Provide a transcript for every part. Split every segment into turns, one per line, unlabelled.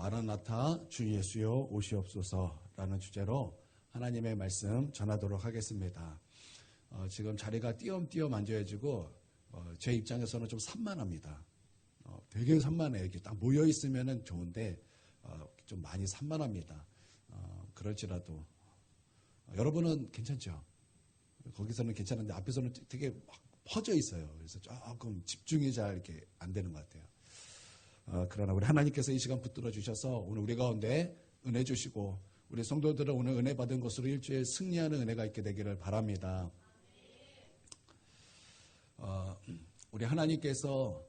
마라나타 주 예수여 오시옵소서라는 주제로 하나님의 말씀 전하도록 하겠습니다. 지금 자리가 띄엄띄엄 앉아가지고 제 입장에서는 좀 산만합니다. 되게 산만해요. 이렇게 딱 모여 있으면 좋은데 좀 많이 산만합니다. 그럴지라도 여러분은 괜찮죠? 거기서는 괜찮은데 앞에서는 되게 막 퍼져 있어요. 그래서 조금 집중이 잘 이렇게 안 되는 것 같아요. 그러나 우리 하나님께서 이 시간 붙들어 주셔서 오늘 우리 가운데 은혜 주시고 우리 성도들은 오늘 은혜 받은 것으로 일주일 승리하는 은혜가 있게 되기를 바랍니다. 우리 하나님께서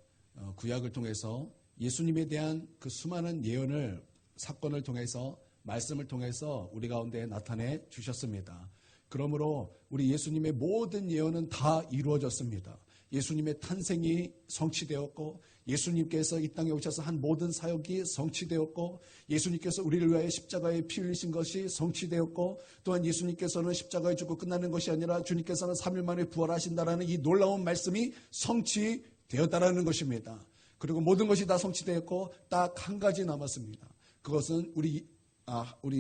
구약을 통해서 예수님에 대한 그 수많은 예언을 사건을 통해서 말씀을 통해서 우리 가운데 나타내 주셨습니다. 그러므로 우리 예수님의 모든 예언은 다 이루어졌습니다. 예수님의 탄생이 성취되었고 예수님께서 이 땅에 오셔서 한 모든 사역이 성취되었고 예수님께서 우리를 위하여 십자가에 피 흘리신 것이 성취되었고 또한 예수님께서는 십자가에 죽고 끝나는 것이 아니라 주님께서는 3일 만에 부활하신다라는 이 놀라운 말씀이 성취되었다라는 것입니다. 그리고 모든 것이 다 성취되었고 딱 한 가지 남았습니다. 그것은 우리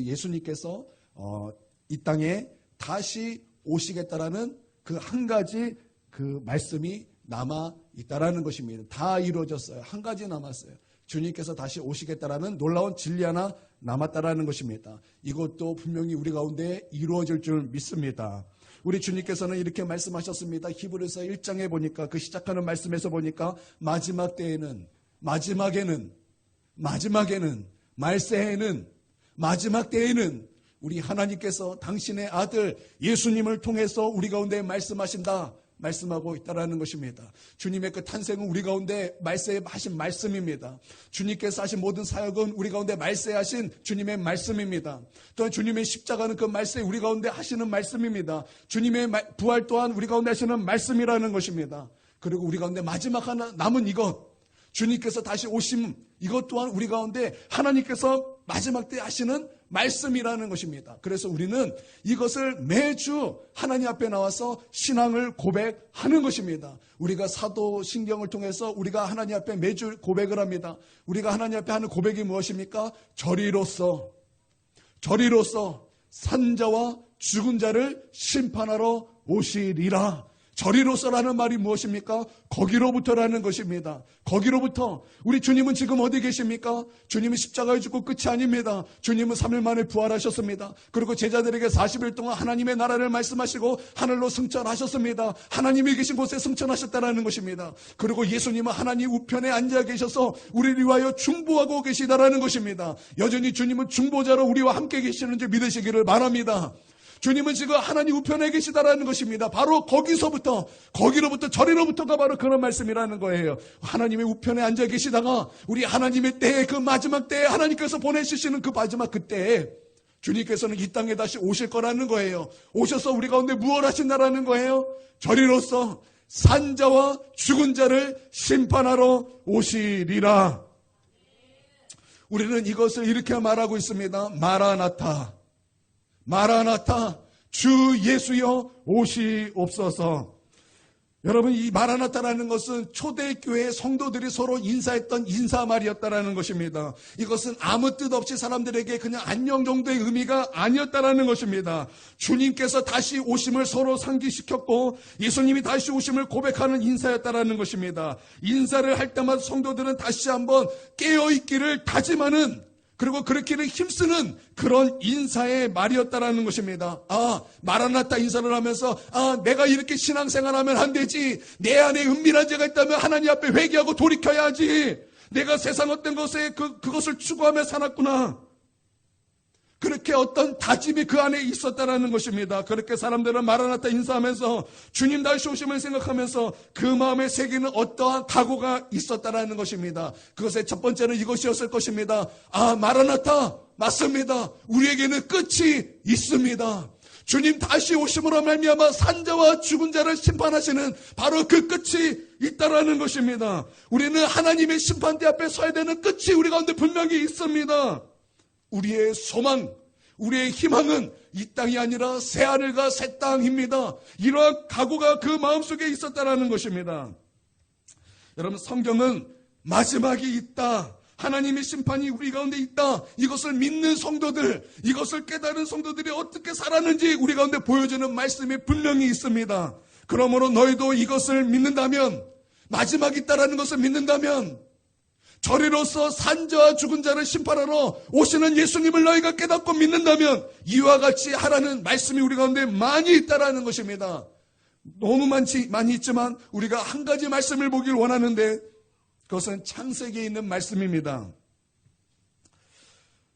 예수님께서 이 땅에 다시 오시겠다라는 그 한 가지 그 말씀이 남아 있다라는 것입니다. 다 이루어졌어요. 한 가지 남았어요. 주님께서 다시 오시겠다라는 놀라운 진리 하나 남았다라는 것입니다. 이것도 분명히 우리 가운데 이루어질 줄 믿습니다. 우리 주님께서는 이렇게 말씀하셨습니다. 히브리서 1장에 보니까 그 시작하는 말씀에서 보니까 마지막에는 말세에는 마지막 때에는 우리 하나님께서 당신의 아들 예수님을 통해서 우리 가운데 말씀하고 있다라는 것입니다. 주님의 그 탄생은 우리 가운데 말세에 하신 말씀입니다. 주님께서 하신 모든 사역은 우리 가운데 말세에 하신 주님의 말씀입니다. 또한 주님의 십자가는 그 말세에 우리 가운데 하시는 말씀입니다. 주님의 부활 또한 우리 가운데 하시는 말씀이라는 것입니다. 그리고 우리 가운데 마지막 하나 남은 이것, 주님께서 다시 오심, 이것 또한 우리 가운데 하나님께서 마지막 때 하시는 말씀이라는 것입니다. 그래서 우리는 이것을 매주 하나님 앞에 나와서 신앙을 고백하는 것입니다. 우리가 사도신경을 통해서 우리가 하나님 앞에 매주 고백을 합니다. 우리가 하나님 앞에 하는 고백이 무엇입니까? 저리로서 산자와 죽은 자를 심판하러 오시리라. 저리로서라는 말이 무엇입니까? 거기로부터라는 것입니다. 거기로부터. 우리 주님은 지금 어디 계십니까? 주님은 십자가에 죽고 끝이 아닙니다. 주님은 3일 만에 부활하셨습니다. 그리고 제자들에게 40일 동안 하나님의 나라를 말씀하시고 하늘로 승천하셨습니다. 하나님이 계신 곳에 승천하셨다는 것입니다. 그리고 예수님은 하나님 우편에 앉아 계셔서 우리를 위하여 중보하고 계시다라는 것입니다. 여전히 주님은 중보자로 우리와 함께 계시는 줄 믿으시기를 바랍니다. 주님은 지금 하나님 우편에 계시다라는 것입니다. 바로 거기로부터 저리로부터가 바로 그런 말씀이라는 거예요. 하나님의 우편에 앉아 계시다가 우리 하나님의 때에 그 마지막 때에 하나님께서 보내주시는 그 마지막 그때에 주님께서는 이 땅에 다시 오실 거라는 거예요. 오셔서 우리 가운데 무엇 하신다라는 거예요? 저리로서 산자와 죽은 자를 심판하러 오시리라. 우리는 이것을 이렇게 말하고 있습니다. 마라나타 주 예수여 오시옵소서. 여러분, 이 마라나타라는 것은 초대교회 성도들이 서로 인사했던 인사말이었다라는 것입니다. 이것은 아무 뜻 없이 사람들에게 그냥 안녕 정도의 의미가 아니었다라는 것입니다. 주님께서 다시 오심을 서로 상기시켰고 예수님이 다시 오심을 고백하는 인사였다라는 것입니다. 인사를 할 때마다 성도들은 다시 한번 깨어있기를 다짐하는, 그리고 그렇기를 힘쓰는 그런 인사의 말이었다라는 것입니다. 마라나타 인사를 하면서 내가 이렇게 신앙생활하면 안 되지. 내 안에 은밀한 죄가 있다면 하나님 앞에 회개하고 돌이켜야지. 내가 세상 어떤 것에 그것을 추구하며 살았구나. 그렇게 어떤 다짐이 그 안에 있었다라는 것입니다. 그렇게 사람들은 마라나타 인사하면서 주님 다시 오심을 생각하면서 그 마음에 새기는 어떠한 각오가 있었다라는 것입니다. 그것의 첫 번째는 이것이었을 것입니다. 마라나타 맞습니다. 우리에게는 끝이 있습니다. 주님 다시 오심으로 말미암아 산자와 죽은 자를 심판하시는 바로 그 끝이 있다라는 것입니다. 우리는 하나님의 심판대 앞에 서야 되는 끝이 우리 가운데 분명히 있습니다. 우리의 소망, 우리의 희망은 이 땅이 아니라 새하늘과 새 땅입니다. 이러한 각오가 그 마음속에 있었다라는 것입니다. 여러분, 성경은 마지막이 있다 하나님의 심판이 우리 가운데 있다. 이것을 믿는 성도들, 이것을 깨달은 성도들이 어떻게 살았는지 우리 가운데 보여주는 말씀이 분명히 있습니다. 그러므로 너희도 이것을 믿는다면, 마지막이 있다라는 것을 믿는다면, 저리로서 산자와 죽은 자를 심판하러 오시는 예수님을 너희가 깨닫고 믿는다면 이와 같이 하라는 말씀이 우리 가운데 많이 있다라는 것입니다. 너무 많이 있지만 우리가 한 가지 말씀을 보길 원하는데 그것은 창세기에 있는 말씀입니다.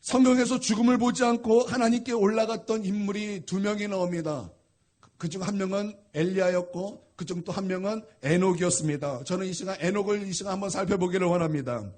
성경에서 죽음을 보지 않고 하나님께 올라갔던 인물이 두 명이 나옵니다. 그중 한 명은 엘리야였고 그중 또 한 명은 에녹이었습니다. 저는 이 시간 에녹을 한번 살펴보기를 원합니다.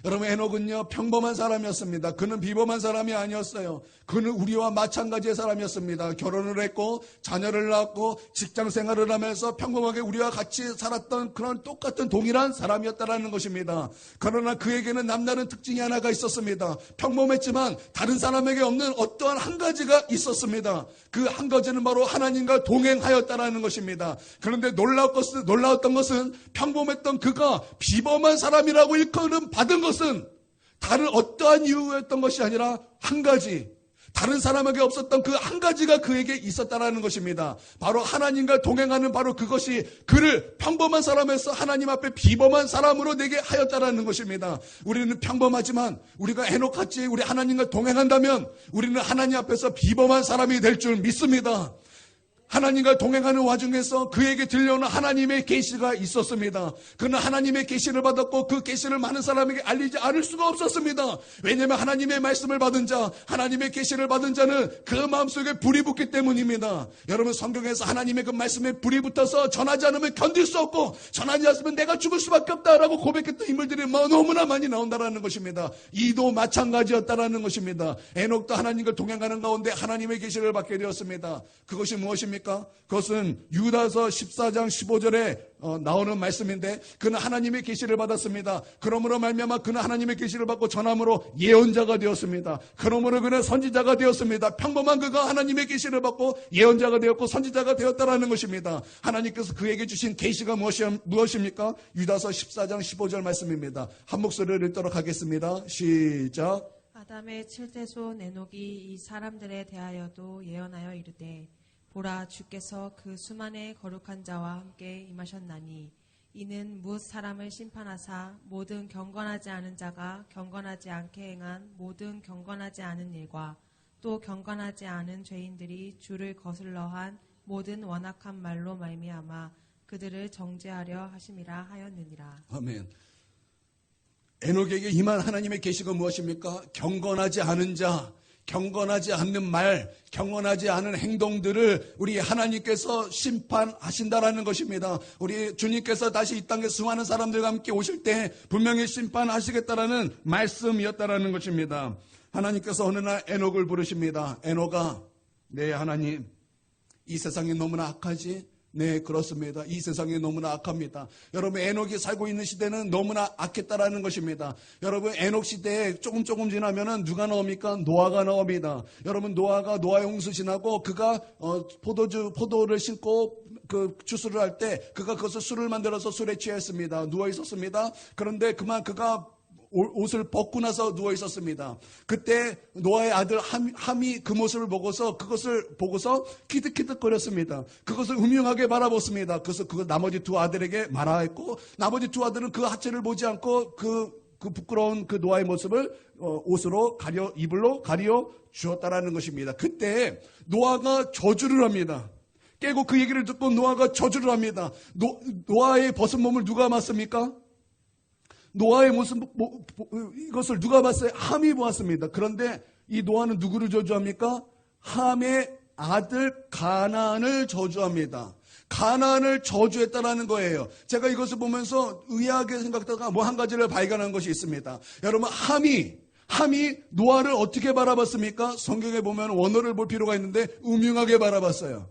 여러분, 에녹은요 평범한 사람이었습니다. 그는 비범한 사람이 아니었어요. 그는 우리와 마찬가지의 사람이었습니다. 결혼을 했고 자녀를 낳았고 직장 생활을 하면서 평범하게 우리와 같이 살았던 그런 똑같은 동일한 사람이었다라는 것입니다. 그러나 그에게는 남다른 특징이 하나가 있었습니다. 평범했지만 다른 사람에게 없는 어떠한 한 가지가 있었습니다. 그 한 가지는 바로 하나님과 동행하였다라는 것입니다. 그런데 놀라웠던 것은 평범했던 그가 비범한 사람이라고 일컬음 받은 것은 다른 어떠한 이유였던 것이 아니라 한 가지, 다른 사람에게 없었던 그 한 가지가 그에게 있었다라는 것입니다. 바로 하나님과 동행하는 바로 그것이 그를 평범한 사람에서 하나님 앞에 비범한 사람으로 되게 하였다라는 것입니다. 우리는 평범하지만 우리가 에녹같이 우리 하나님과 동행한다면 우리는 하나님 앞에서 비범한 사람이 될 줄 믿습니다. 하나님과 동행하는 와중에서 그에게 들려오는 하나님의 계시가 있었습니다. 그는 하나님의 계시를 받았고 그 계시를 많은 사람에게 알리지 않을 수가 없었습니다. 왜냐하면 하나님의 말씀을 받은 자, 하나님의 계시를 받은 자는 그 마음속에 불이 붙기 때문입니다. 여러분, 성경에서 하나님의 그 말씀에 불이 붙어서 전하지 않으면 견딜 수 없고 전하지 않으면 내가 죽을 수밖에 없다라고 고백했던 인물들이 너무나 많이 나온다라는 것입니다. 이도 마찬가지였다라는 것입니다. 에녹도 하나님과 동행하는 가운데 하나님의 계시를 받게 되었습니다. 그것이 무엇입니까? 그것은 유다서 14장 15절에 나오는 말씀인데 그는 하나님의 계시를 받았습니다. 그러므로 말미암아 그는 하나님의 계시를 받고 전함으로 예언자가 되었습니다. 그러므로 그는 선지자가 되었습니다. 평범한 그가 하나님의 계시를 받고 예언자가 되었고 선지자가 되었다라는 것입니다. 하나님께서 그에게 주신 계시가 무엇입니까? 유다서 14장 15절 말씀입니다. 한 목소리를 읽도록 하겠습니다. 시작.
아담의 칠대손 에녹이 이 사람들에 대하여도 예언하여 이르되 보라, 주께서 그 수만의 거룩한 자와 함께 임하셨나니 이는 무엇 사람을 심판하사 모든 경건하지 않은 자가 경건하지 않게 행한 모든 경건하지 않은 일과 또 경건하지 않은 죄인들이 주를 거슬러 한 모든 완악한 말로 말미암아 그들을 정죄하려 하심이라 하였느니라.
아멘. 에녹에게 임한 하나님의 계시가 무엇입니까? 경건하지 않은 자, 경건하지 않는 말, 경건하지 않은 행동들을 우리 하나님께서 심판하신다라는 것입니다. 우리 주님께서 다시 이 땅에 수많은 사람들과 함께 오실 때 분명히 심판하시겠다라는 말씀이었다라는 것입니다. 하나님께서 어느 날 에녹을 부르십니다. 에녹아, 네 하나님, 이 세상이 너무나 악하지? 네, 그렇습니다. 이 세상이 너무나 악합니다. 여러분, 에녹이 살고 있는 시대는 너무나 악했다라는 것입니다. 여러분, 에녹 시대에 조금 지나면은 누가 나옵니까? 노아가 나옵니다. 여러분, 노아가 노아의 홍수 지나고 그가 포도를 심고 그 추수를 할 때 그가 그것을 술을 만들어서 술에 취했습니다. 누워 있었습니다. 그런데 그만 그가 옷을 벗고 나서 누워 있었습니다. 그때 노아의 아들 함이 그 모습을 그것을 보고서 키득키득거렸습니다. 그것을 음흉하게 바라봤습니다. 그래서 그걸 나머지 두 아들에게 말하였고 나머지 두 아들은 그 하체를 보지 않고 그 부끄러운 그 노아의 모습을 옷으로 이불로 가려 주었다라는 것입니다. 그때 노아가 저주를 합니다. 깨고 그 얘기를 듣고 노아가 저주를 합니다. 노아의 벗은 몸을 누가 봤습니까? 노아의 모습, 이것을 누가 봤어요? 함이 보았습니다. 그런데 이 노아는 누구를 저주합니까? 함의 아들 가나안을 저주합니다. 가나안을 저주했다라는 거예요. 제가 이것을 보면서 의아하게 생각하다가 한 가지를 발견한 것이 있습니다. 여러분, 함이 노아를 어떻게 바라봤습니까? 성경에 보면 원어를 볼 필요가 있는데 음흉하게 바라봤어요.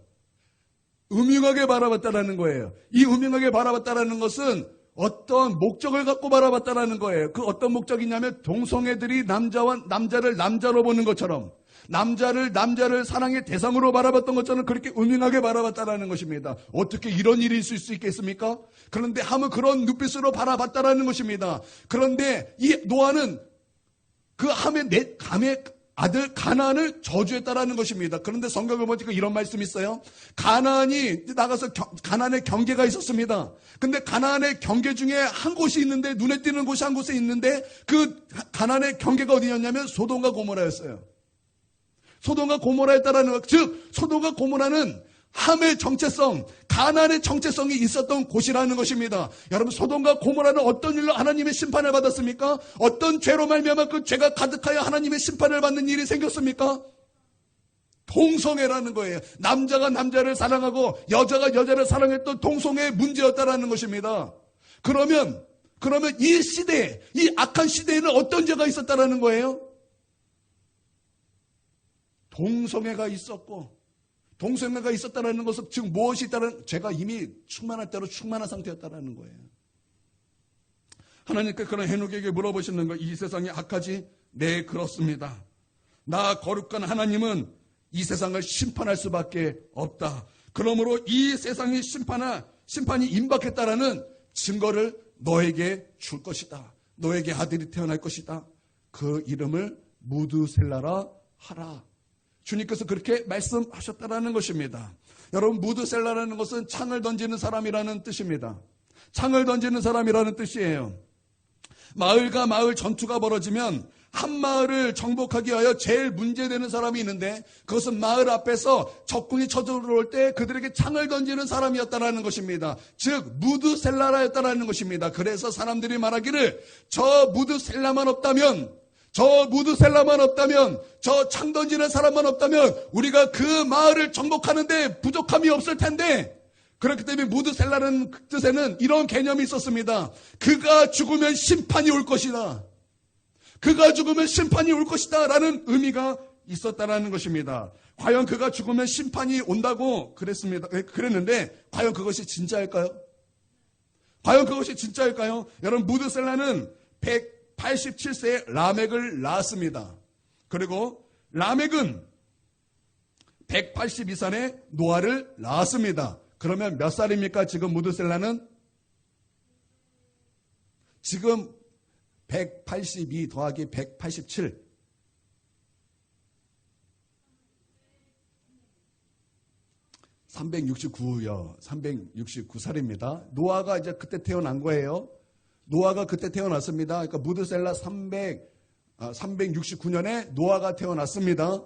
음흉하게 바라봤다라는 거예요. 이 음흉하게 바라봤다라는 것은 어떤 목적을 갖고 바라봤다라는 거예요. 그 어떤 목적이냐면 동성애들이 남자를 남자로 보는 것처럼, 남자를 사랑의 대상으로 바라봤던 것처럼 그렇게 은밀하게 바라봤다라는 것입니다. 어떻게 이런 일이 있을 수 있겠습니까? 그런데 함은 그런 눈빛으로 바라봤다라는 것입니다. 그런데 이 노아는 그 함의 아들 가나안을 저주했다라는 것입니다. 그런데 성경을 보니까 이런 말씀이 있어요. 가나안이 나가서 가나안의 경계가 있었습니다. 근데 가나안의 경계 중에 한 곳이 있는데, 눈에 띄는 곳이 한 곳에 있는데, 그 가나안의 경계가 어디였냐면 소돔과 고모라였어요. 소돔과 고모라였다라는 것, 즉 소돔과 고모라는 함의 정체성, 가나안의 정체성이 있었던 곳이라는 것입니다. 여러분, 소돔과 고모라는 어떤 일로 하나님의 심판을 받았습니까? 어떤 죄로 말미암아 그 죄가 가득하여 하나님의 심판을 받는 일이 생겼습니까? 동성애라는 거예요. 남자가 남자를 사랑하고 여자가 여자를 사랑했던 동성애의 문제였다라는 것입니다. 그러면 이 시대에, 이 악한 시대에는 어떤 죄가 있었다라는 거예요? 동성애가 있었고, 동성애가 있었다는 것은 즉 무엇이 있다는, 죄가 이미 충만할 대로 충만한 상태였다는 거예요. 하나님께 그런 헤녹에게 물어보시는 거, 이 세상이 악하지? 네, 그렇습니다. 나 거룩한 하나님은 이 세상을 심판할 수밖에 없다. 그러므로 이 세상이 심판이 임박했다라는 증거를 너에게 줄 것이다. 너에게 아들이 태어날 것이다. 그 이름을 무드셀라라 하라. 주님께서 그렇게 말씀하셨다라는 것입니다. 여러분, 무드셀라라는 것은 창을 던지는 사람이라는 뜻입니다. 창을 던지는 사람이라는 뜻이에요. 마을과 마을 전투가 벌어지면 한 마을을 정복하기 위하여 제일 문제되는 사람이 있는데, 그것은 마을 앞에서 적군이 쳐들어올 때 그들에게 창을 던지는 사람이었다라는 것입니다. 즉 무드셀라라였다라는 것입니다. 그래서 사람들이 말하기를, 저 무드셀라만 없다면, 저 창 던지는 사람만 없다면 우리가 그 마을을 정복하는데 부족함이 없을 텐데, 그렇기 때문에 무드셀라라는 뜻에는 이런 개념이 있었습니다. 그가 죽으면 심판이 올 것이다. 그가 죽으면 심판이 올 것이다 라는 의미가 있었다라는 것입니다. 과연 그가 죽으면 심판이 온다고 그랬는데 과연 그것이 진짜일까요? 여러분, 무드셀라는 187세에 라멕을 낳았습니다. 그리고 라멕은 182살에 노아를 낳았습니다. 그러면 몇 살입니까? 지금 무드셀라는? 지금 182 더하기 187. 369요. 369살입니다. 노아가 이제 그때 태어난 거예요. 노아가 그때 태어났습니다. 그러니까 무드셀라 369년에 노아가 태어났습니다.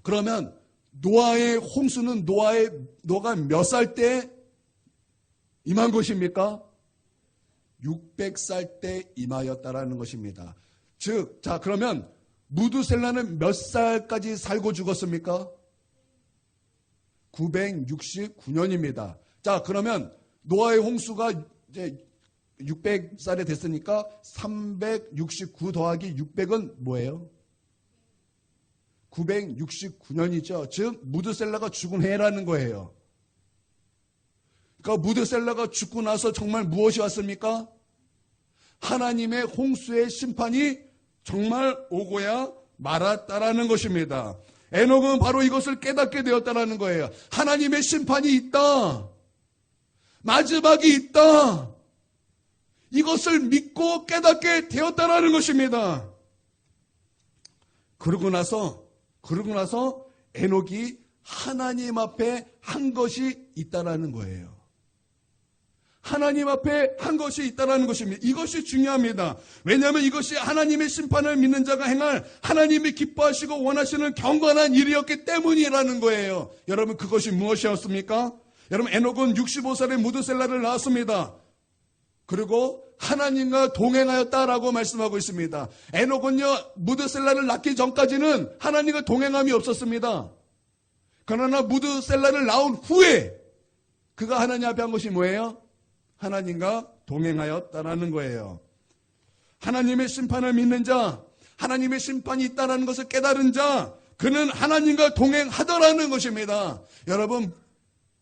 그러면 노아의 홍수는 노아가 몇 살 때 임한 것입니까? 600살 때 임하였다라는 것입니다. 즉, 자, 그러면 무드셀라는 몇 살까지 살고 죽었습니까? 969년입니다. 자, 그러면 노아의 홍수가 이제 600살이 됐으니까 369 더하기 600은 뭐예요? 969년이죠. 즉 무드셀라가 죽은 해라는 거예요. 그러니까 무드셀라가 죽고 나서 정말 무엇이 왔습니까? 하나님의 홍수의 심판이 정말 오고야 말았다라는 것입니다. 에녹은 바로 이것을 깨닫게 되었다라는 거예요. 하나님의 심판이 있다. 마지막이 있다. 이것을 믿고 깨닫게 되었다라는 것입니다. 그러고 나서 에녹이 하나님 앞에 한 것이 있다라는 거예요. 하나님 앞에 한 것이 있다라는 것입니다. 이것이 중요합니다. 왜냐하면 이것이 하나님의 심판을 믿는 자가 행할 하나님이 기뻐하시고 원하시는 경건한 일이었기 때문이라는 거예요. 여러분, 그것이 무엇이었습니까? 여러분, 에녹은 65살에 무드셀라를 낳았습니다. 그리고 하나님과 동행하였다라고 말씀하고 있습니다. 에녹은요, 무드셀라를 낳기 전까지는 하나님과 동행함이 없었습니다. 그러나 무드셀라를 낳은 후에 그가 하나님 앞에 한 것이 뭐예요? 하나님과 동행하였다라는 거예요. 하나님의 심판을 믿는 자, 하나님의 심판이 있다는 것을 깨달은 자, 그는 하나님과 동행하더라는 것입니다. 여러분,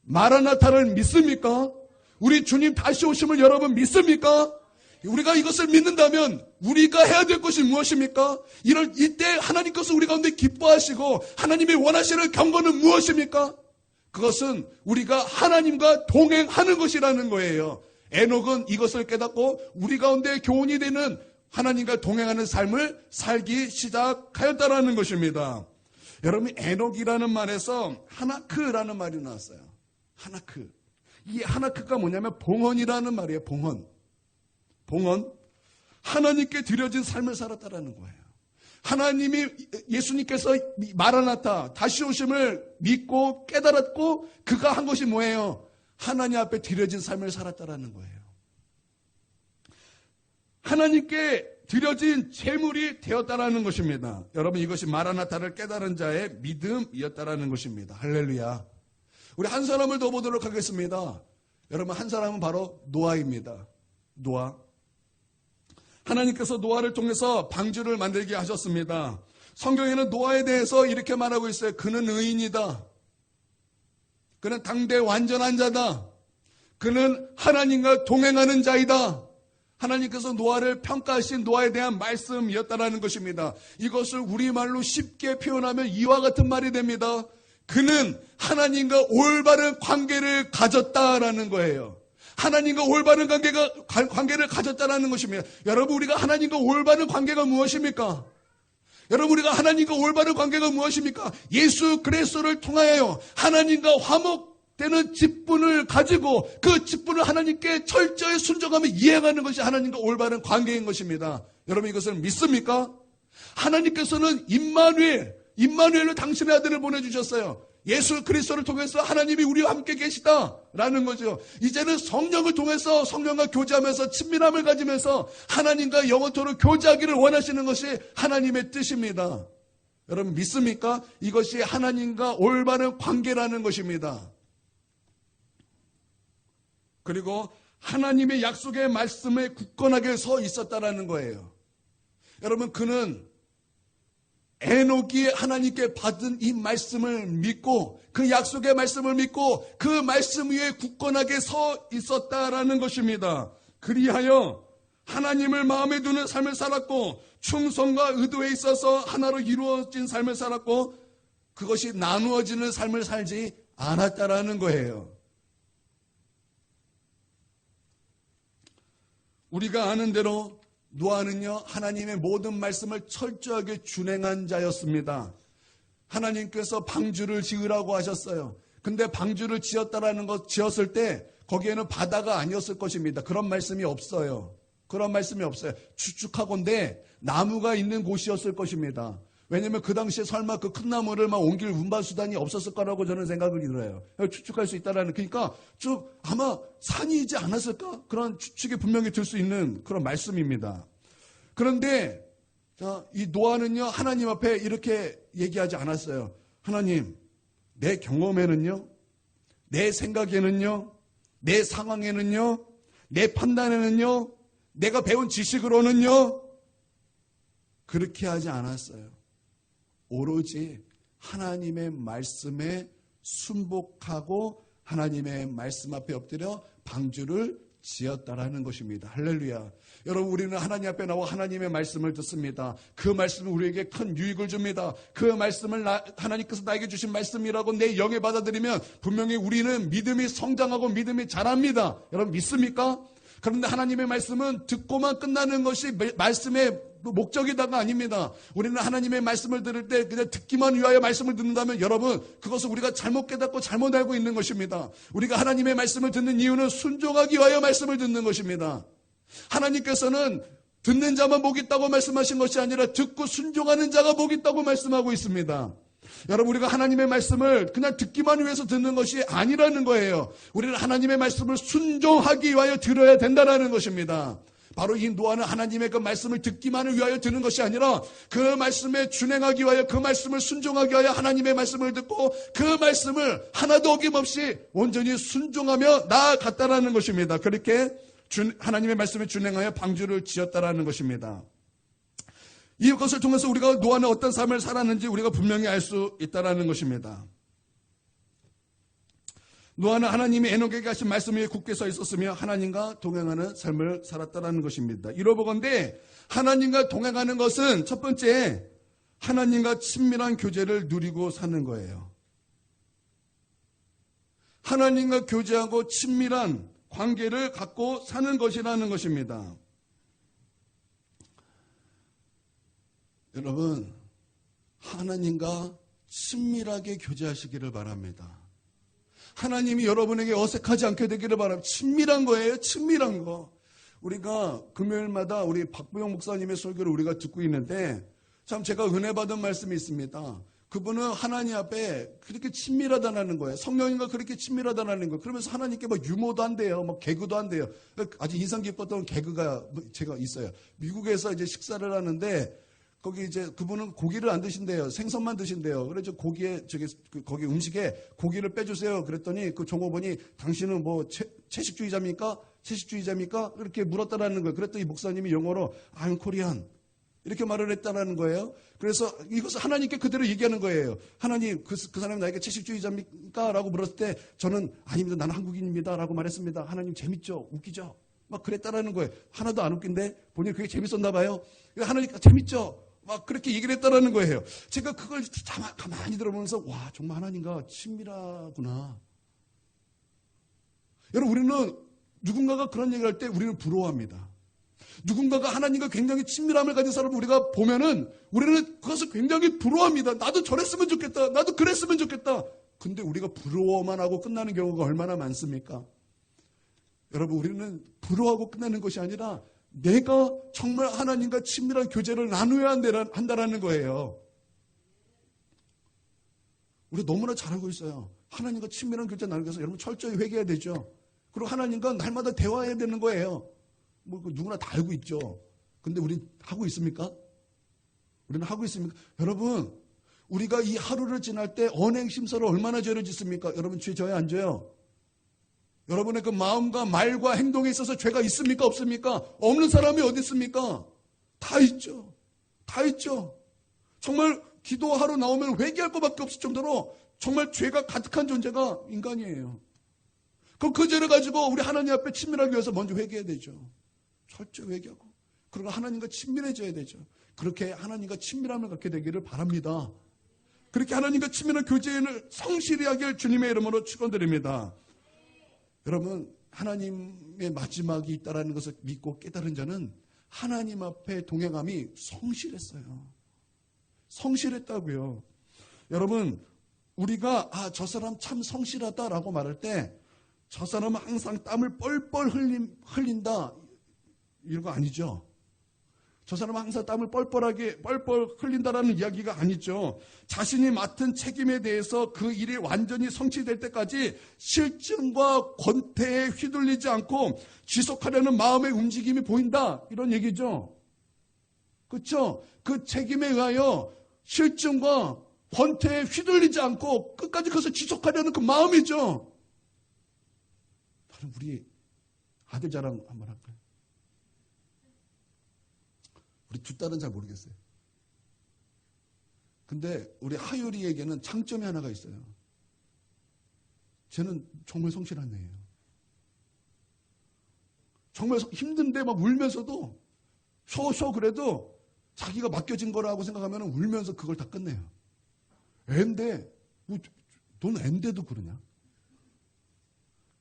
마라나타를 믿습니까? 우리 주님 다시 오심을 여러분 믿습니까? 우리가 이것을 믿는다면 우리가 해야 될 것이 무엇입니까? 이때 하나님께서 우리 가운데 기뻐하시고 하나님이 원하시는 경고는 무엇입니까? 그것은 우리가 하나님과 동행하는 것이라는 거예요. 에녹은 이것을 깨닫고 우리 가운데 교훈이 되는 하나님과 동행하는 삶을 살기 시작하였다라는 것입니다. 여러분, 에녹이라는 말에서 하나크라는 말이 나왔어요. 하나크. 이 하나크가 뭐냐면 봉헌이라는 말이에요. 봉헌. 하나님께 드려진 삶을 살았다라는 거예요. 하나님이 예수님께서 마라나타 다시 오심을 믿고 깨달았고 그가 한 것이 뭐예요? 하나님 앞에 드려진 삶을 살았다라는 거예요. 하나님께 드려진 제물이 되었다라는 것입니다. 여러분, 이것이 마라나타를 깨달은 자의 믿음이었다라는 것입니다. 할렐루야. 우리 한 사람을 더 보도록 하겠습니다. 여러분, 한 사람은 바로 노아입니다. 노아. 하나님께서 노아를 통해서 방주를 만들게 하셨습니다. 성경에는 노아에 대해서 이렇게 말하고 있어요. 그는 의인이다. 그는 당대 완전한 자다. 그는 하나님과 동행하는 자이다. 하나님께서 노아를 평가하신 노아에 대한 말씀이었다라는 것입니다. 이것을 우리말로 쉽게 표현하면 이와 같은 말이 됩니다. 그는 하나님과 올바른 관계를 가졌다라는 거예요. 하나님과 올바른 관계를 가졌다라는 것입니다. 여러분, 우리가 하나님과 올바른 관계가 무엇입니까? 여러분, 우리가 하나님과 올바른 관계가 무엇입니까? 예수 그리스도를 통하여 하나님과 화목되는 직분을 가지고 그 직분을 하나님께 철저히 순종하며 이행하는 것이 하나님과 올바른 관계인 것입니다. 여러분, 이것을 믿습니까? 하나님께서는 임마누엘로 당신의 아들을 보내주셨어요. 예수 그리스도를 통해서 하나님이 우리와 함께 계시다라는 거죠. 이제는 성령을 통해서 성령과 교제하면서 친밀함을 가지면서 하나님과 영원토록 교제하기를 원하시는 것이 하나님의 뜻입니다. 여러분, 믿습니까? 이것이 하나님과 올바른 관계라는 것입니다. 그리고 하나님의 약속의 말씀에 굳건하게 서 있었다라는 거예요. 여러분, 그는 에녹이 하나님께 받은 이 말씀을 믿고 그 약속의 말씀을 믿고 그 말씀 위에 굳건하게 서 있었다라는 것입니다. 그리하여 하나님을 마음에 두는 삶을 살았고 충성과 의도에 있어서 하나로 이루어진 삶을 살았고 그것이 나누어지는 삶을 살지 않았다라는 거예요. 우리가 아는 대로 노아는요, 하나님의 모든 말씀을 철저하게 준행한 자였습니다. 하나님께서 방주를 지으라고 하셨어요. 근데 방주를 지었을 때 거기에는 바다가 아니었을 것입니다. 그런 말씀이 없어요. 추측하건대 나무가 있는 곳이었을 것입니다. 왜냐하면 그 당시에 설마 그 큰 나무를 막 옮길 운반수단이 없었을 거라고 저는 생각을 들어요. 추측할 수 있다라는, 그러니까 아마 산이지 않았을까? 그런 추측이 분명히 들 수 있는 그런 말씀입니다. 그런데 이 노아는요, 하나님 앞에 이렇게 얘기하지 않았어요. 하나님, 내 경험에는요, 내 생각에는요, 내 상황에는요, 내 판단에는요, 내가 배운 지식으로는요, 그렇게 하지 않았어요. 오로지 하나님의 말씀에 순복하고 하나님의 말씀 앞에 엎드려 방주를 지었다라는 것입니다. 할렐루야. 여러분, 우리는 하나님 앞에 나와 하나님의 말씀을 듣습니다. 그 말씀은 우리에게 큰 유익을 줍니다. 그 말씀을 하나님께서 나에게 주신 말씀이라고 내 영에 받아들이면 분명히 우리는 믿음이 성장하고 믿음이 자랍니다. 여러분, 믿습니까? 그런데 하나님의 말씀은 듣고만 끝나는 것이 말씀의 목적이다가 아닙니다. 우리는 하나님의 말씀을 들을 때 그냥 듣기만 위하여 말씀을 듣는다면 여러분, 그것은 우리가 잘못 깨닫고 잘못 알고 있는 것입니다. 우리가 하나님의 말씀을 듣는 이유는 순종하기 위하여 말씀을 듣는 것입니다. 하나님께서는 듣는 자만 복 있다고 말씀하신 것이 아니라 듣고 순종하는 자가 복 있다고 말씀하고 있습니다. 여러분, 우리가 하나님의 말씀을 그냥 듣기만 위해서 듣는 것이 아니라는 거예요. 우리는 하나님의 말씀을 순종하기 위하여 들어야 된다는 것입니다. 바로 이 노아는 하나님의 그 말씀을 듣기만을 위하여 듣는 것이 아니라 그 말씀에 준행하기 위하여, 그 말씀을 순종하기 위하여 하나님의 말씀을 듣고 그 말씀을 하나도 어김없이 온전히 순종하며 나아갔다라는 것입니다. 그렇게 하나님의 말씀에 준행하여 방주를 지었다라는 것입니다. 이것을 통해서 우리가 노아는 어떤 삶을 살았는지 우리가 분명히 알 수 있다라는 것입니다. 노아는 하나님이 에녹에게 하신 말씀 위에 굳게 서 있었으며 하나님과 동행하는 삶을 살았다라는 것입니다. 이러보건대 하나님과 동행하는 것은 첫 번째, 하나님과 친밀한 교제를 누리고 사는 거예요. 하나님과 교제하고 친밀한 관계를 갖고 사는 것이라는 것입니다. 여러분, 하나님과 친밀하게 교제하시기를 바랍니다. 하나님이 여러분에게 어색하지 않게 되기를 바랍니다. 친밀한 거예요. 친밀한 거. 우리가 금요일마다 우리 박부영 목사님의 설교를 우리가 듣고 있는데 참 제가 은혜 받은 말씀이 있습니다. 그분은 하나님 앞에 그렇게 친밀하다는 거예요. 성령님과 그렇게 친밀하다는 거예요. 그러면서 하나님께 막 유머도 한대요. 막 개그도 한대요. 아주 인상 깊었던 개그가 제가 있어요. 미국에서 이제 식사를 하는데 거기 이제 그분은 고기를 안 드신대요. 생선만 드신대요. 그래서 고기에 거기 음식에 고기를 빼주세요. 그랬더니 그 종업원이 당신은 뭐 채식주의자입니까? 채식주의자입니까? 이렇게 물었다라는 거예요. 그랬더니 목사님이 영어로 I'm Korean 이렇게 말을 했다라는 거예요. 그래서 이것을 하나님께 그대로 얘기하는 거예요. 하나님, 그 사람이 나에게 채식주의자입니까? 라고 물었을 때 저는 아닙니다. 나는 한국인입니다. 라고 말했습니다. 하나님 재밌죠? 웃기죠? 막 그랬다라는 거예요. 하나도 안 웃긴데 본인이 그게 재밌었나 봐요. 하나님 재밌죠? 막 그렇게 얘기를 했다라는 거예요. 제가 그걸 가만히 들어보면서 와, 정말 하나님과 친밀하구나. 여러분, 우리는 누군가가 그런 얘기를 할 때 우리는 부러워합니다. 누군가가 하나님과 굉장히 친밀함을 가진 사람을 우리가 보면은 우리는 그것을 굉장히 부러워합니다. 나도 저랬으면 좋겠다. 나도 그랬으면 좋겠다. 근데 우리가 부러워만 하고 끝나는 경우가 얼마나 많습니까? 여러분, 우리는 부러워하고 끝나는 것이 아니라 내가 정말 하나님과 친밀한 교제를 나누어야 한다라는 거예요. 우리 너무나 잘하고 있어요. 하나님과 친밀한 교제 나누기 위해서 여러분 철저히 회개해야 되죠. 그리고 하나님과 날마다 대화해야 되는 거예요. 뭐 누구나 다 알고 있죠. 근데 우리 하고 있습니까? 우리는 하고 있습니까? 여러분, 우리가 이 하루를 지날 때 언행심서로 얼마나 죄를 짓습니까? 여러분 죄 져요, 안 져요? 여러분의 그 마음과 말과 행동에 있어서 죄가 있습니까? 없습니까? 없는 사람이 어디 있습니까? 다 있죠. 다 있죠. 정말 기도하러 나오면 회개할 것밖에 없을 정도로 정말 죄가 가득한 존재가 인간이에요. 그럼 그 죄를 가지고 우리 하나님 앞에 친밀하기 위해서 먼저 회개해야 되죠. 철저히 회개하고. 그리고 하나님과 친밀해져야 되죠. 그렇게 하나님과 친밀함을 갖게 되기를 바랍니다. 그렇게 하나님과 친밀한 교제를 성실히 하길 주님의 이름으로 축원드립니다. 여러분, 하나님의 마지막이 있다는 것을 믿고 깨달은 자는 하나님 앞에 동행함이 성실했어요. 성실했다고요. 여러분, 우리가 저 사람 참 성실하다라고 말할 때 저 사람은 항상 땀을 뻘뻘 흘린다 이런 거 아니죠. 저 사람은 항상 땀을 뻘뻘 흘린다라는 이야기가 아니죠. 자신이 맡은 책임에 대해서 그 일이 완전히 성취될 때까지 실증과 권태에 휘둘리지 않고 지속하려는 마음의 움직임이 보인다. 이런 얘기죠. 그렇죠? 그 책임에 의하여 실증과 권태에 휘둘리지 않고 끝까지 그것을 지속하려는 그 마음이죠. 우리 아들 자랑 한번 할까요? 우리 두 딸은 잘 모르겠어요. 근데 우리 하율이에게는 장점이 하나가 있어요. 쟤는 정말 성실한 애예요. 정말 힘든데 막 울면서도 쉬어 그래도 자기가 맡겨진 거라고 생각하면 울면서 그걸 다 끝내요. 애인데 넌 애인데도 그러냐?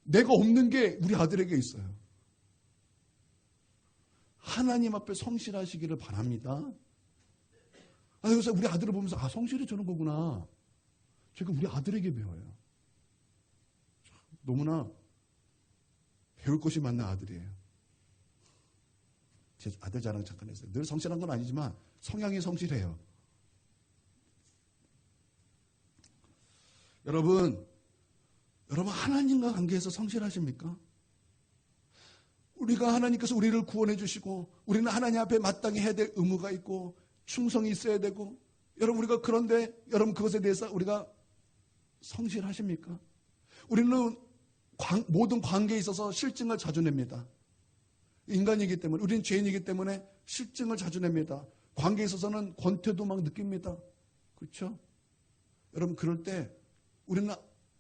내가 없는 게 우리 아들에게 있어요. 하나님 앞에 성실하시기를 바랍니다. 그래서 우리 아들을 보면서 성실히 저런 거구나. 제가 우리 아들에게 배워요. 너무나 배울 것이 많은 아들이에요. 제 아들 자랑 잠깐 했어요. 늘 성실한 건 아니지만 성향이 성실해요. 여러분 하나님과 관계에서 성실하십니까? 우리가 하나님께서 우리를 구원해 주시고 우리는 하나님 앞에 마땅히 해야 될 의무가 있고 충성이 있어야 되고 여러분 우리가 그런데 여러분 그것에 대해서 우리가 성실하십니까? 우리는 모든 관계에 있어서 실증을 자주 냅니다. 인간이기 때문에 우리는 죄인이기 때문에 실증을 자주 냅니다. 관계에 있어서는 권태도 막 느낍니다. 그렇죠? 여러분 그럴 때 우리는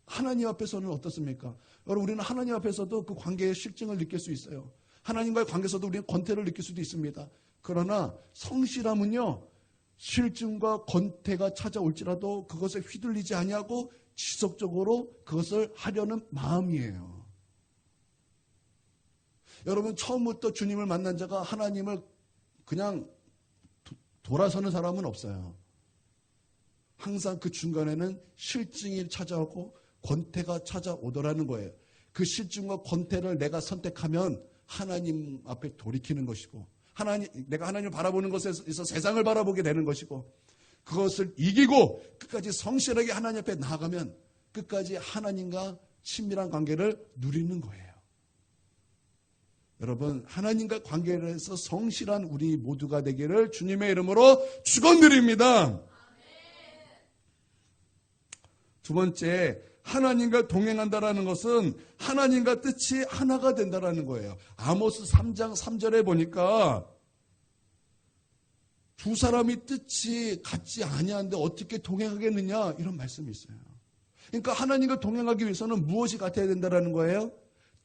하나님 앞에서는 어떻습니까? 여러분, 우리는 하나님 앞에서도 그 관계의 실증을 느낄 수 있어요. 하나님과의 관계에서도 우리는 권태를 느낄 수도 있습니다. 그러나 성실함은요, 실증과 권태가 찾아올지라도 그것에 휘둘리지 아니하고 지속적으로 그것을 하려는 마음이에요. 여러분, 처음부터 주님을 만난 자가 하나님을 그냥 돌아서는 사람은 없어요. 항상 그 중간에는 실증이 찾아오고 권태가 찾아오더라는 거예요. 그 실증과 권태를 내가 선택하면 하나님 앞에 돌이키는 것이고, 내가 하나님을 바라보는 것에 있어서 세상을 바라보게 되는 것이고, 그것을 이기고 끝까지 성실하게 하나님 앞에 나아가면 끝까지 하나님과 친밀한 관계를 누리는 거예요. 여러분, 하나님과 관계에서 성실한 우리 모두가 되기를 주님의 이름으로 축원드립니다. 두 번째, 하나님과 동행한다라는 것은 하나님과 뜻이 하나가 된다라는 거예요. 아모스 3장 3절에 보니까 두 사람이 뜻이 같지 아니한데 어떻게 동행하겠느냐, 이런 말씀이 있어요. 그러니까 하나님과 동행하기 위해서는 무엇이 같아야 된다라는 거예요?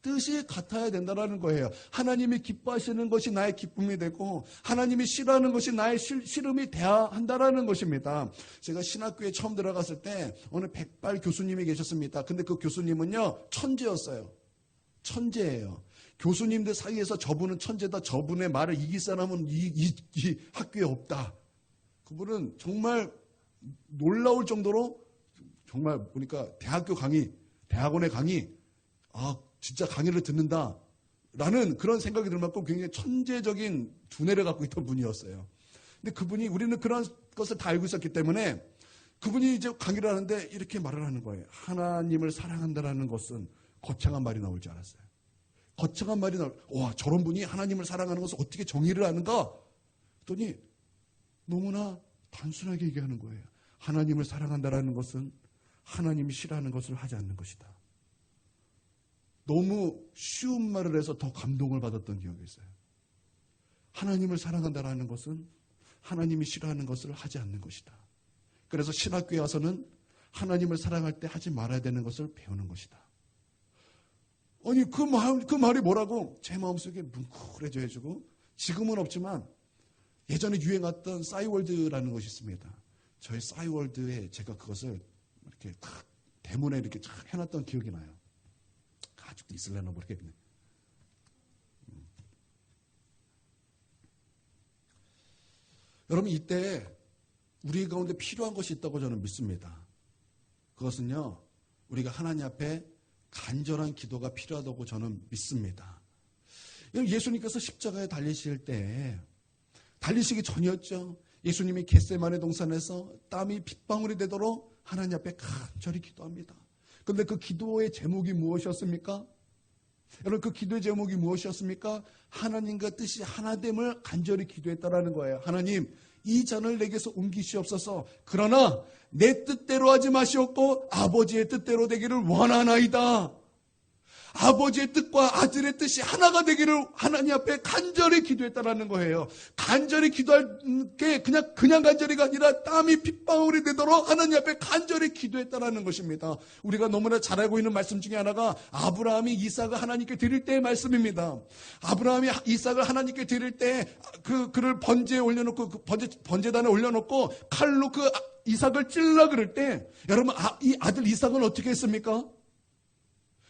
뜻이 같아야 된다라는 거예요. 하나님이 기뻐하시는 것이 나의 기쁨이 되고 하나님이 싫어하는 것이 나의 싫음이 돼야 한다라는 것입니다. 제가 신학교에 처음 들어갔을 때 어느 백발 교수님이 계셨습니다. 근데 그 교수님은요, 천재였어요. 천재예요. 교수님들 사이에서 저분은 천재다, 저분의 말을 이길 사람은 이 학교에 없다. 그분은 정말 놀라울 정도로, 정말 보니까 대학원의 강의, 진짜 강의를 듣는다라는 그런 생각이 들 만큼 굉장히 천재적인 두뇌를 갖고 있던 분이었어요. 근데 그분이, 우리는 그런 것을 다 알고 있었기 때문에 그분이 이제 강의를 하는데 이렇게 말을 하는 거예요. 하나님을 사랑한다라는 것은 거창한 말이 나올 줄 알았어요. 거창한 말이 와, 저런 분이 하나님을 사랑하는 것을 어떻게 정의를 하는가? 그랬더니 너무나 단순하게 얘기하는 거예요. 하나님을 사랑한다라는 것은 하나님이 싫어하는 것을 하지 않는 것이다. 너무 쉬운 말을 해서 더 감동을 받았던 기억이 있어요. 하나님을 사랑한다라는 것은 하나님이 싫어하는 것을 하지 않는 것이다. 그래서 신학교에 와서는 하나님을 사랑할 때 하지 말아야 되는 것을 배우는 것이다. 아니, 그 말이 뭐라고 제 마음속에 뭉클해져 해주고, 지금은 없지만 예전에 유행했던 싸이월드라는 것이 있습니다. 저희 싸이월드에 제가 그것을 이렇게 탁 대문에 이렇게 쫙 해놨던 기억이 나요. 아직도 있을려나 모르겠네. 여러분, 이때 우리 가운데 필요한 것이 있다고 저는 믿습니다. 그것은요, 우리가 하나님 앞에 간절한 기도가 필요하다고 저는 믿습니다. 예수님께서 십자가에 달리실 때, 달리시기 전이었죠. 예수님이 겟세마네 동산에서 땀이 핏방울이 되도록 하나님 앞에 간절히 기도합니다. 그런데 그 기도의 제목이 무엇이었습니까? 여러분, 그 기도의 제목이 무엇이었습니까? 하나님과 뜻이 하나됨을 간절히 기도했다라는 거예요. 하나님, 이 잔을 내게서 옮기시옵소서. 그러나 내 뜻대로 하지 마시옵고 아버지의 뜻대로 되기를 원하나이다. 아버지의 뜻과 아들의 뜻이 하나가 되기를 하나님 앞에 간절히 기도했다라는 거예요. 간절히 기도할 게 그냥 간절히가 아니라 땀이 핏방울이 되도록 하나님 앞에 간절히 기도했다라는 것입니다. 우리가 너무나 잘 알고 있는 말씀 중에 하나가 아브라함이 이삭을 하나님께 드릴 때의 말씀입니다. 아브라함이 이삭을 하나님께 드릴 때 그를 번제에 올려놓고, 그 번제단에 올려놓고 칼로 그 이삭을 찔러 그럴 때, 여러분, 이 아들 이삭은 어떻게 했습니까?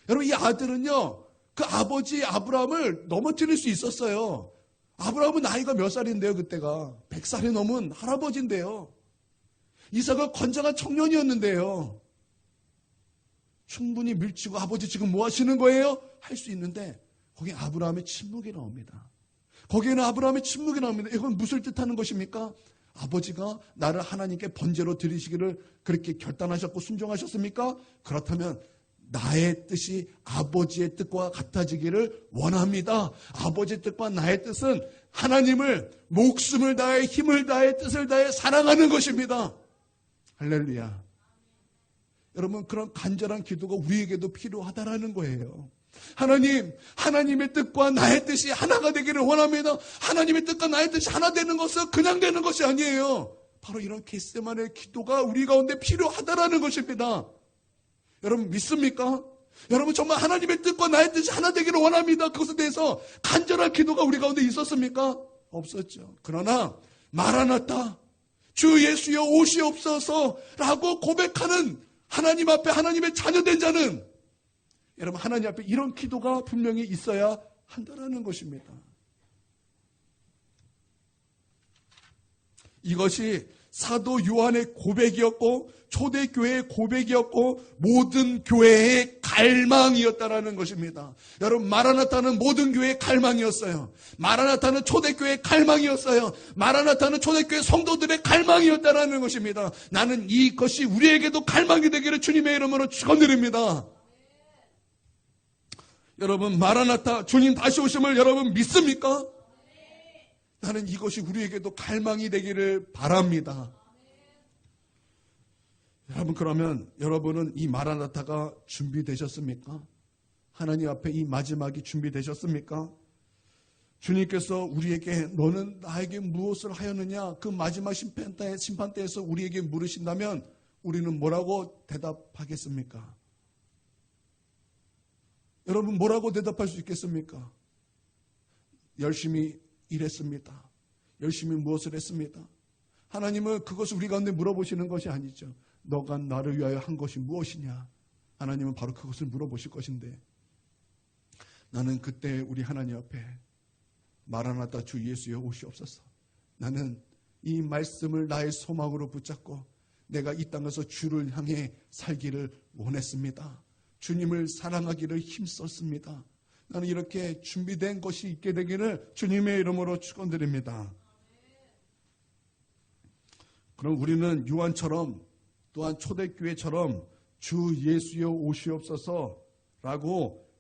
여러분, 이 아들은요, 그 아버지 아브라함을 넘어뜨릴 수 있었어요. 아브라함은 나이가 몇 살인데요, 그때가? 100살이 넘은 할아버지인데요. 이삭은 건장한 청년이었는데요. 충분히 밀치고 아버지 지금 뭐 하시는 거예요? 할 수 있는데, 거기에 아브라함의 침묵이 나옵니다. 거기에는 아브라함의 침묵이 나옵니다. 이건 무엇을 뜻하는 것입니까? 아버지가 나를 하나님께 번제로 드리시기를 그렇게 결단하셨고 순종하셨습니까? 그렇다면 나의 뜻이 아버지의 뜻과 같아지기를 원합니다. 아버지의 뜻과 나의 뜻은 하나님을 목숨을 다해 힘을 다해 뜻을 다해 사랑하는 것입니다. 할렐루야. 여러분, 그런 간절한 기도가 우리에게도 필요하다라는 거예요. 하나님, 하나님의 뜻과 나의 뜻이 하나가 되기를 원합니다. 하나님의 뜻과 나의 뜻이 하나 되는 것은 그냥 되는 것이 아니에요. 바로 이런 겟세마네 기도가 우리 가운데 필요하다라는 것입니다. 여러분 믿습니까? 여러분 정말 하나님의 뜻과 나의 뜻이 하나 되기를 원합니다. 그것에 대해서 간절한 기도가 우리 가운데 있었습니까? 없었죠. 그러나 마라나타, 주 예수여 오시옵소서라고 고백하는 하나님 앞에 하나님의 자녀된 자는 여러분 하나님 앞에 이런 기도가 분명히 있어야 한다는 것입니다. 이것이 사도 요한의 고백이었고 초대교회의 고백이었고 모든 교회의 갈망이었다라는 것입니다. 여러분 마라나타는 모든 교회의 갈망이었어요. 마라나타는 초대교회의 갈망이었어요. 마라나타는 초대교회 성도들의 갈망이었다라는 것입니다. 나는 이것이 우리에게도 갈망이 되기를 주님의 이름으로 축원드립니다. 여러분 마라나타 주님 다시 오심을 여러분 믿습니까? 나는 이것이 우리에게도 갈망이 되기를 바랍니다. 여러분 그러면 여러분은 이 마라나타가 준비되셨습니까? 하나님 앞에 이 마지막이 준비되셨습니까? 주님께서 우리에게 너는 나에게 무엇을 하였느냐 그 마지막 심판대에서 우리에게 물으신다면 우리는 뭐라고 대답하겠습니까? 여러분 뭐라고 대답할 수 있겠습니까? 열심히 일했습니다. 열심히 무엇을 했습니다. 하나님은 그것을 우리 가운데 물어보시는 것이 아니죠. 너가 나를 위하여 한 것이 무엇이냐? 하나님은 바로 그것을 물어보실 것인데 나는 그때 우리 하나님 앞에 마라나타 주 예수여 오시옵소서. 나는 이 말씀을 나의 소망으로 붙잡고 내가 이 땅에서 주를 향해 살기를 원했습니다. 주님을 사랑하기를 힘썼습니다. 나는 이렇게 준비된 것이 있게 되기를 주님의 이름으로 축원드립니다. 그럼 우리는 요한처럼 또한 초대교회처럼 주 예수여 오시옵소서라고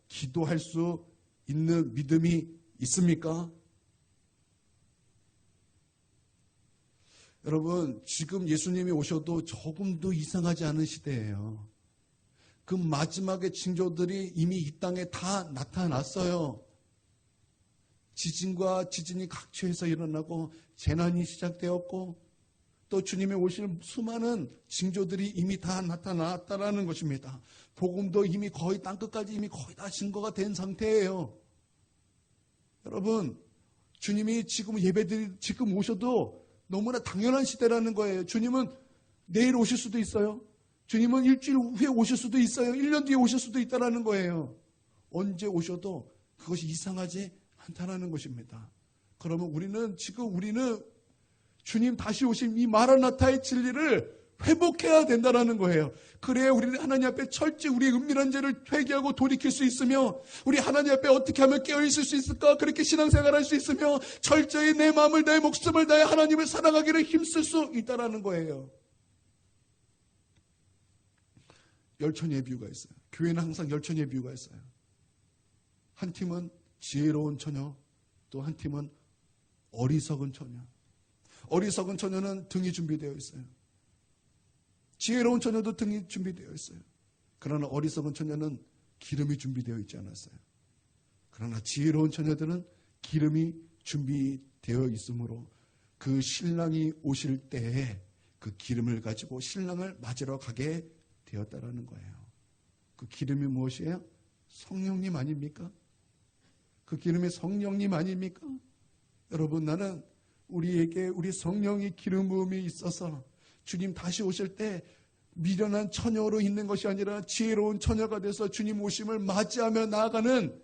기도할 수 있는 믿음이 있습니까? 여러분 지금 예수님이 오셔도 조금도 이상하지 않은 시대예요. 그 마지막의 징조들이 이미 이 땅에 다 나타났어요. 지진과 지진이 각처에서 일어나고 재난이 시작되었고 또 주님의 오실 수많은 징조들이 이미 다 나타났다라는 것입니다. 복음도 이미 거의 땅끝까지 이미 거의 다 증거가 된 상태예요. 여러분 주님이 지금 예배드리 지금 오셔도 너무나 당연한 시대라는 거예요. 주님은 내일 오실 수도 있어요. 주님은 일주일 후에 오실 수도 있어요. 1년 뒤에 오실 수도 있다라는 거예요. 언제 오셔도 그것이 이상하지 않다라는 것입니다. 그러면 우리는 주님 다시 오신 이 마라나타의 진리를 회복해야 된다라는 거예요. 그래야 우리는 하나님 앞에 철저히 우리의 은밀한 죄를 회개하고 돌이킬 수 있으며 우리 하나님 앞에 어떻게 하면 깨어있을 수 있을까? 그렇게 신앙생활할 수 있으며 철저히 내 마음을 내 목숨을 다해 하나님을 사랑하기를 힘쓸 수 있다라는 거예요. 열천의 비유가 있어요. 교회는 항상 열천의 비유가 있어요. 한 팀은 지혜로운 처녀, 또 한 팀은 어리석은 처녀. 어리석은 처녀는 등이 준비되어 있어요. 지혜로운 처녀도 등이 준비되어 있어요. 그러나 어리석은 처녀는 기름이 준비되어 있지 않았어요. 그러나 지혜로운 처녀들은 기름이 준비되어 있으므로 그 신랑이 오실 때에 그 기름을 가지고 신랑을 맞으러 가게 되었다라는 거예요. 그 기름이 무엇이에요? 성령님 아닙니까? 그 기름이 성령님 아닙니까? 여러분 나는 우리에게 우리 성령의 기름 부음이 있어서 주님 다시 오실 때 미련한 처녀로 있는 것이 아니라 지혜로운 처녀가 돼서 주님 오심을 맞이하며 나아가는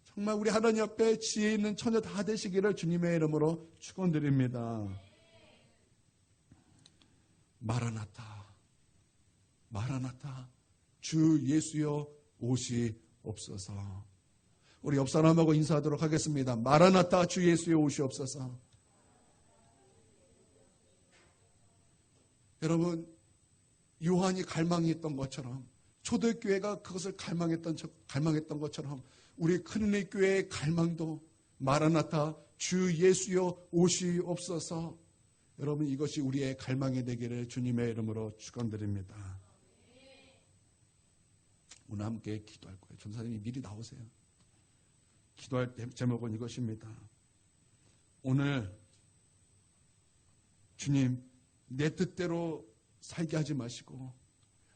정말 우리 하나님 앞에 지혜 있는 처녀 다 되시기를 주님의 이름으로 축원드립니다. 마라나타, 마라나타, 주 예수여 오시옵소서. 우리 옆 사람하고 인사하도록 하겠습니다. 마라나타, 주 예수여 오시옵소서. 여러분 요한이 갈망했던 것처럼 초대교회가 그것을 갈망했던 것처럼 우리 큰은혜 교회의 갈망도 마라나타 주 예수여 오시옵소서. 여러분 이것이 우리의 갈망이 되기를 주님의 이름으로 축원드립니다. 오늘 함께 기도할 거예요. 전사님이 미리 나오세요. 기도할 제목은 이것입니다. 오늘 주님 내 뜻대로 살게 하지 마시고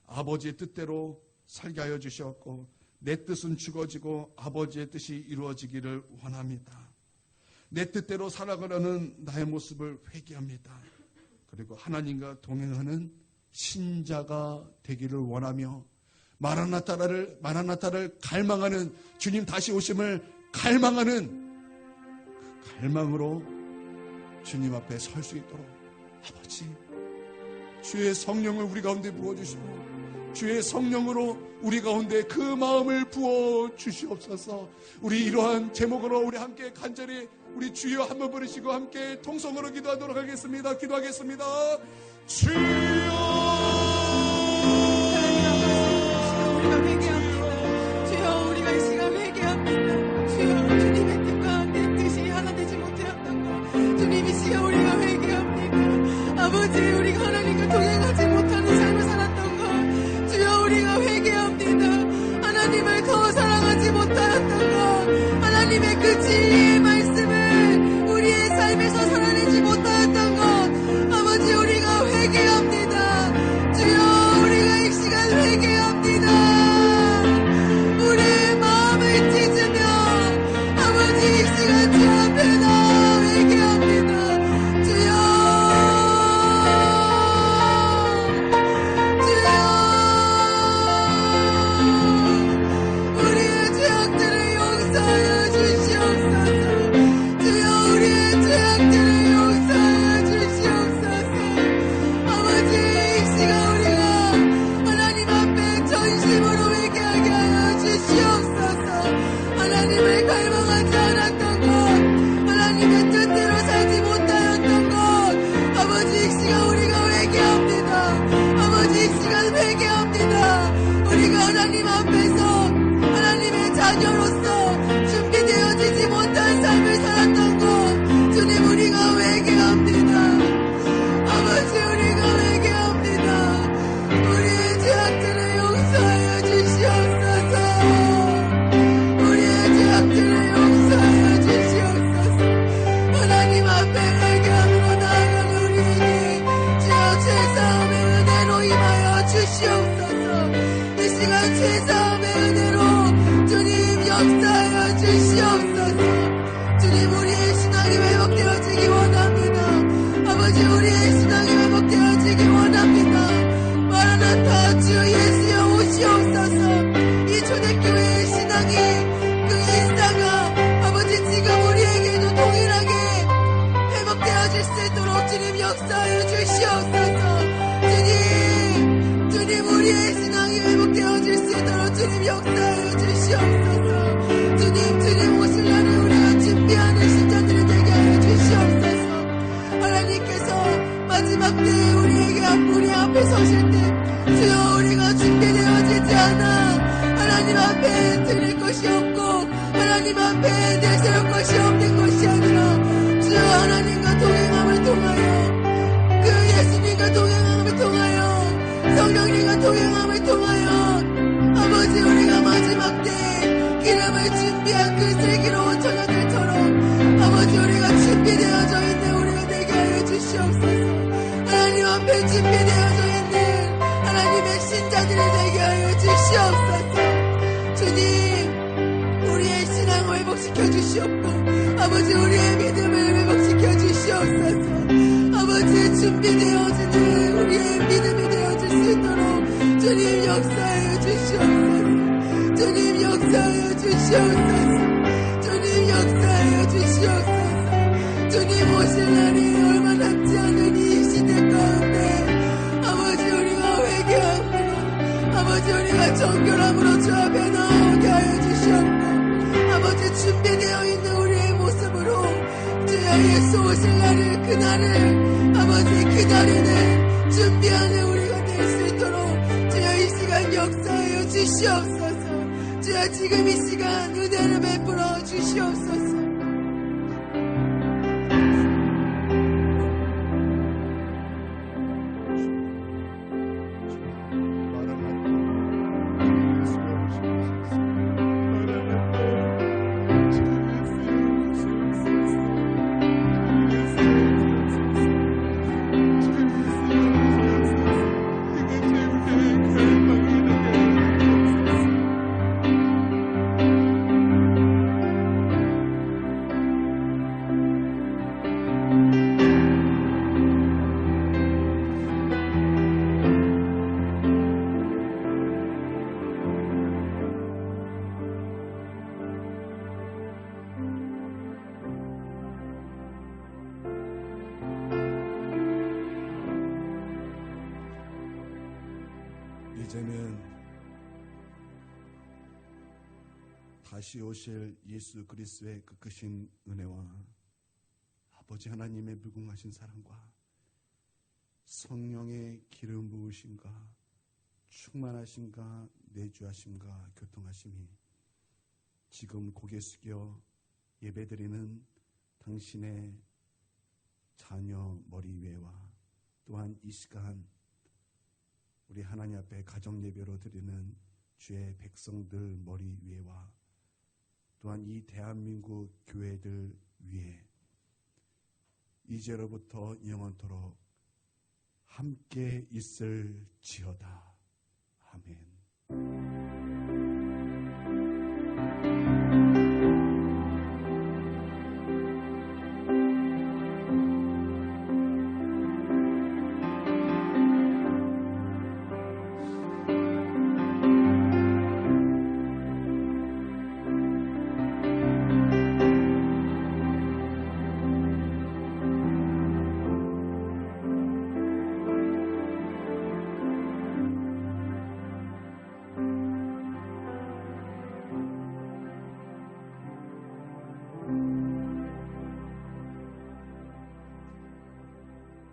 아버지의 뜻대로 살게 하여 주셨고 내 뜻은 죽어지고 아버지의 뜻이 이루어지기를 원합니다. 내 뜻대로 살아가려는 나의 모습을 회개합니다. 그리고 하나님과 동행하는 신자가 되기를 원하며 마라나타를 갈망하는, 주님 다시 오심을 갈망하는 그 갈망으로 주님 앞에 설 수 있도록 아버지 주의 성령을 우리 가운데 부어주시고 주의 성령으로 우리 가운데 그 마음을 부어 주시옵소서. 우리 이러한 제목으로 우리 함께 간절히 우리 주여 한번 부르시고 함께 통성으로 기도하도록 하겠습니다. 기도하겠습니다. 주여,
우리가 회개합니다. 주여, 우리가 이 시간 회개합니다. 주여, 주님의 뜻과 내 뜻이 하나 되지 못하였던 것, 주님 이 시간 우리가 회개합니다. 아버지, 우리가 하나님과 동행하지 못하는 삶을 살았던 것, 주여, 우리가 회개합니다. 하나님을 더 사랑하지 못하였던 것, 하나님의 그 진리의 말씀을 우리의 삶에서 살아내지 못하였던 것, 아버지, 우리가 회개합니다. 주여, 우리가 이 시간 회개합니다. 우리의 마음을 찢으며 아버지 이 시간 주 앞에 나와 회개합니다. 주여, 우리의 죄악들을 용서하여 주시옵소서. 주여, 우리의 죄악들을 용서하여 주시옵소서. 아버지, 이 시간 우리가 하나님 앞에 전심으로 회개하게 하여 주시옵소서. 하나님을 갈망하지 않았던 것, 하나님의 뜻대로 살지 못하였던 것, 아버지 이 시간 우리가 회개합니다. 아버지 이 시간 회개합니다. 우리가 하나님 앞에서 하나님의 자녀로서 준비되어지지 못한 삶을 살았던 것, 주님 우리가 회개합니다. 아버지, 우리가 회개합니다. 우리의 죄악들을 용서하여 주시옵소서. 우리의 죄악들을 용서하여 주시옵소서. 하나님 앞에 회개함으로 나아가는 우리에게 주여 죄사함의 은혜로 임하여 주시옵소서. 이 시간 죄사함의 은혜로 주님 역사하여 주시옵소서. 주님, 우리의 신앙이 회복되어지기 원합니다. 아버지, 우리의 신앙이 회복되어지기 원합니다. 마라나타, 주 예수여 오시옵소서. 이 초대교회의 신앙이 그 일사가 아버지 지금 우리에게도 동일하게 회복되어질 수 있도록 주님 역사하여 주시옵소서. 주님, 우리의 신앙이 회복되어질 수 있도록 주님 역사하여 주시옵소서. 주님 오실 날을 우리가 준비하는 신자들이 되게 하여 주시옵소서. 하나님께서 마지막 때에 우리 앞에 서실 때 주여, 우리가 준비되어지지 않아 하나님 앞에 드릴 것이 없고 하나님 앞에 내세울 것이 없는 것이 아니라 주여, 하나님과 동행함을 통하여 그 예수님과 동행함을 통하여 성령님과 동행함을 통하여 아버지, 우리가 마지막 때에 기름을 준비한 그 슬기로운 처녀들처럼 아버지, 우리가 준비되어져 있는 우리가 되게 하여 주시옵소서. 하나님 앞에 준비되어져 있는 하나님의 신자들이 되게 하여 주시옵소서. 주님, 우리의 신앙을 회복시켜 주시옵고 아버지, 우리의 믿음을 회복시켜 주시옵소서. 아버지, 준비되어지는 우리의 믿음이 되어질 수 있도록 주님 역사하여 주시옵소서. 주님 역사하여 주시옵소서. 주님 역사하여 주시옵소서. 주님 오실 날이 얼마 남지 않은 이 시대 가운데 아버지, 우리가 회개함으로 아버지, 우리가 정결함으로 주 앞에 나오게 하여 주시옵고 아버지, 준비되어 있는 우리의 모습으로 주여 예수 오실 날을, 그날을 아버지 기다리는 준비하는 우리가 될 수 있도록 주여 이 시간 역사하여 주시옵소서. 주여 지금 이 시간 은혜를 베풀어 주시옵소서.
이제는 다시 오실 예수 그리스도의 그 크신 은혜와 아버지 하나님의 무궁하신 사랑과 성령의 기름 부으심과 충만하심과 내주하심과 교통하심이 지금 고개 숙여 예배드리는 당신의 자녀 머리 위에와 또한 이 시간 우리 하나님 앞에 가정 예배로 드리는 주의 백성들 머리 위에와 또한 이 대한민국 교회들 위에 이제로부터 영원토록 함께 있을지어다.